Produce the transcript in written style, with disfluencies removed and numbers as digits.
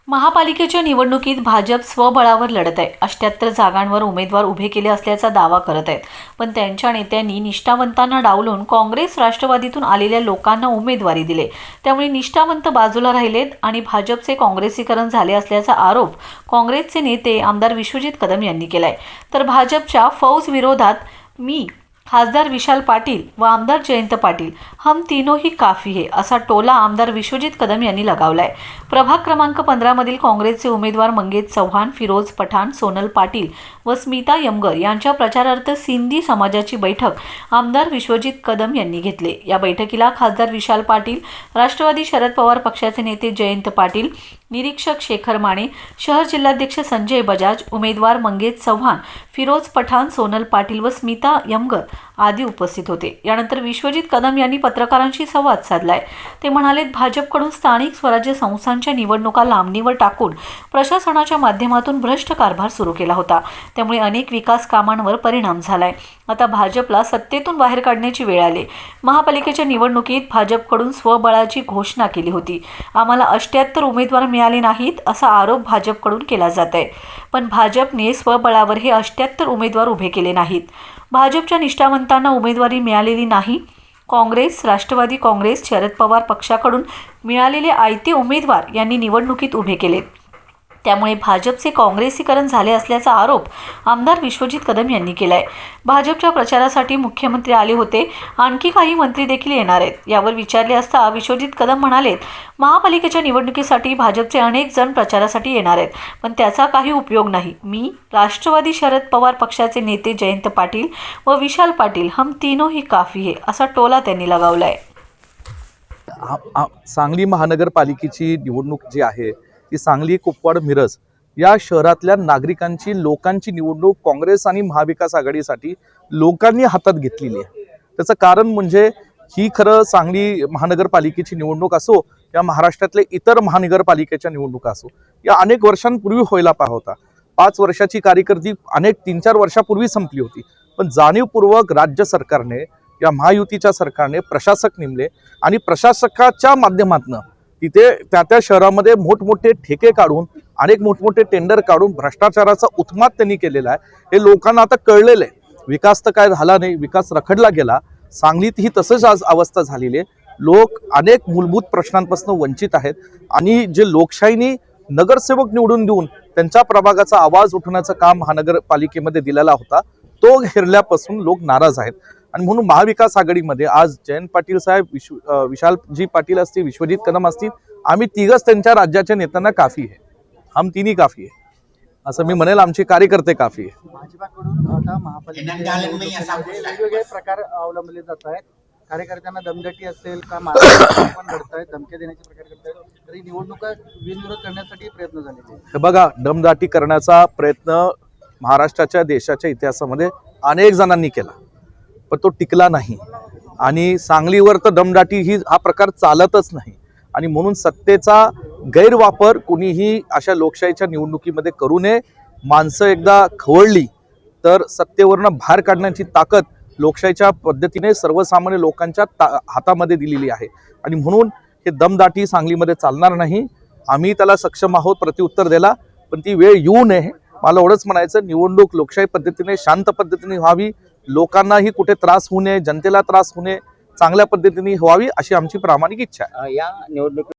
महापालिकेच्या निवडणुकीत भाजप स्वबळावर लढत आहे. 78 जागांवर उमेदवार उभे केले असल्याचा दावा करत आहेत. पण त्यांच्या नेत्यांनी निष्ठावंतांना डावलून काँग्रेस राष्ट्रवादीतून आलेल्या लोकांना उमेदवारी दिले. त्यामुळे निष्ठावंत बाजूला राहिलेत आणि भाजपचे काँग्रेसीकरण झाले असल्याचा आरोप काँग्रेसचे नेते आमदार विश्वजित कदम यांनी केलाय. तर भाजपच्या फौज विरोधात मी, खासदार विशाल पाटील व आमदार जयंत पाटील हम तीनों ही काफी है असा टोला आमदार विश्वजित कदम यांनी लगावलाय. प्रभाग क्रमांक 15 मधील काँग्रेसचे उमेदवार मंगेश चव्हाण, फिरोज पठाण, सोनल पाटील व स्मिता यमगर यांच्या प्रचारार्थ सिंधी समाजाची बैठक आमदार विश्वजित कदम यांनी घेतली. या बैठकीला खासदार विशाल पाटील, राष्ट्रवादी शरद पवार पक्षाचे नेते जयंत पाटील, निरीक्षक शेखर माने, शहर जिल्हाध्यक्ष संजय बजाज, उमेदवार मंगेश चव्हाण, फिरोज पठाण, सोनल पाटील व स्मिता यमगर आदी उपस्थित होते. यानंतर विश्वजित कदम यांनी पत्रकारांशी संवाद साधलाय. ते म्हणाले, भाजपकडून स्थानिक स्वराज्य संस्थांच्या निवडणुका लांबणीवर टाकून प्रशासनाच्या माध्यमातून भ्रष्ट कारभार सुरू केला होता. त्यामुळे अनेक विकास कामांवर परिणाम झालाय. आता भाजपला सत्तेतून बाहेर काढण्याची वेळ आली. महापालिकेच्या निवडणुकीत भाजपकडून स्वबळाची घोषणा केली होती. आम्हाला 78 उमेदवार मिळाले नाहीत असा आरोप भाजपकडून केला जात आहे. पण भाजपने स्वबळावर हे 78 उमेदवार उभे केले नाहीत. भाजपच्या निष्ठावंतांना उमेदवारी मिळालेली नाही. काँग्रेस, राष्ट्रवादी काँग्रेस, शरद पवार पक्षाकडून मिळालेले आयते उमेदवार यांनी निवडणुकीत उभे केलेत. त्यामुळे भाजपचे काँग्रेसीकरण झाले असल्याचा आरोप आमदार विश्वजित कदम यांनी केलाय. भाजपच्या प्रचारासाठी मुख्यमंत्री आले होते. आणखी काही मंत्री देखील येणार आहेत. यावर विचारले असता विश्वजित कदम म्हणालेत, महापालिकेच्या निवडणुकीसाठी भाजपचे अनेक जण प्रचारासाठी येणार आहेत, पण त्याचा काही उपयोग नाही. मी, राष्ट्रवादी शरद पवार पक्षाचे नेते जयंत पाटील व विशाल पाटील हम तीनों ही काफी है असा टोला त्यांनी लगावलाय. सांगली महानगरपालिकेची निवडणूक जी आहे ती सांगली, कुपवाड, मिरज या शहरातल्या नागरिकांची, लोकांची निवडणूक काँग्रेस आणि महाविकास आघाडीसाठी लोकांनी हातात घेतलेली आहे. त्याचं कारण म्हणजे ही खरं सांगली महानगरपालिकेची निवडणूक असो या महाराष्ट्रातल्या इतर महानगरपालिकेच्या निवडणुका असो, या अनेक वर्षांपूर्वी व्हायला पाहिजे होता. 5 वर्षाची कार्यकिर्दी अनेक 3-4 वर्षापूर्वी संपली होती. पण जाणीवपूर्वक राज्य सरकारने, या महायुतीच्या सरकारने प्रशासक नेमले आणि प्रशासकाच्या माध्यमातून तिथे त्या शहरामध्ये मोठमोठे ठेके काढून, अनेक मोठमोठे टेंडर काढून भ्रष्टाचाराचा उत्माद त्यांनी केलेला आहे. हे लोकांना आता कळलेलं आहे. विकास तर काय झाला नाही, विकास रखडला गेला. सांगलीतही तसंच आज अवस्था झालेली आहे. लोक अनेक मूलभूत प्रश्नांपासून वंचित आहेत आणि जे लोकशाहीने नगरसेवक निवडून देऊन त्यांच्या प्रभागाचा आवाज उठवण्याचं काम महानगरपालिकेमध्ये दिलेला होता, तो हेरल्यापासून लोक नाराज आहेत. आणि म्हणून महाविकास आघाडीमध्ये आज जयंत पाटील साहेब, विशालजी पाटील असतील, विश्वजित कदम असतील, आम्ही तिघच त्यांच्या राज्याच्या नेत्यांना काफी आहे. हम तिन्ही काफी आहे असं मी म्हणेल. आमचे कार्यकर्ते काफी आहे. भाजपाकडून आता महापालिकेमध्ये वेगवेगळे प्रकार अवलंबले जात आहेत. कार्यकर्त्यांना दमदाटी असेल का, पण घडतायत, धमक्या देण्याचे प्रकार घडतायत, तरी निवडणुका बिनविरोध करण्यासाठी प्रयत्न झाले. हे बघा, दमदाटी करण्याचा प्रयत्न महाराष्ट्राच्या, देशाच्या इतिहासामध्ये अनेक जणांनी केला, पण तो टिकला नाही. आणि सांगलीवर तर दमदाटी हा प्रकार चालतच नाही. आणि म्हणून सत्तेचा गैरवापर कुणीही अशा लोकशाहीच्या निवडणुकीमध्ये करू नये. माणसं एकदा खवळली तर सत्तेवरनं बाहेर काढण्याची ताकद लोकशाहीच्या पद्धतीने सर्वसामान्य लोकांच्या हातामध्ये दिलेली आहे. आणि म्हणून हे दमदाटी सांगलीमध्ये चालणार नाही. आम्ही त्याला सक्षम आहोत प्रत्युत्तर द्यायला, पण ती वेळ येऊ नये. मला एवढंच म्हणायचं, निवडणूक लोकशाही पद्धतीने, शांत पद्धतीने व्हावी. लोकांनाही कुठे त्रास होऊ नये, जनतेला त्रास होऊ नये, चांगल्या पद्धतीने व्हावी अशी आमची प्रामाणिक इच्छा आहे. या निवडणुकीत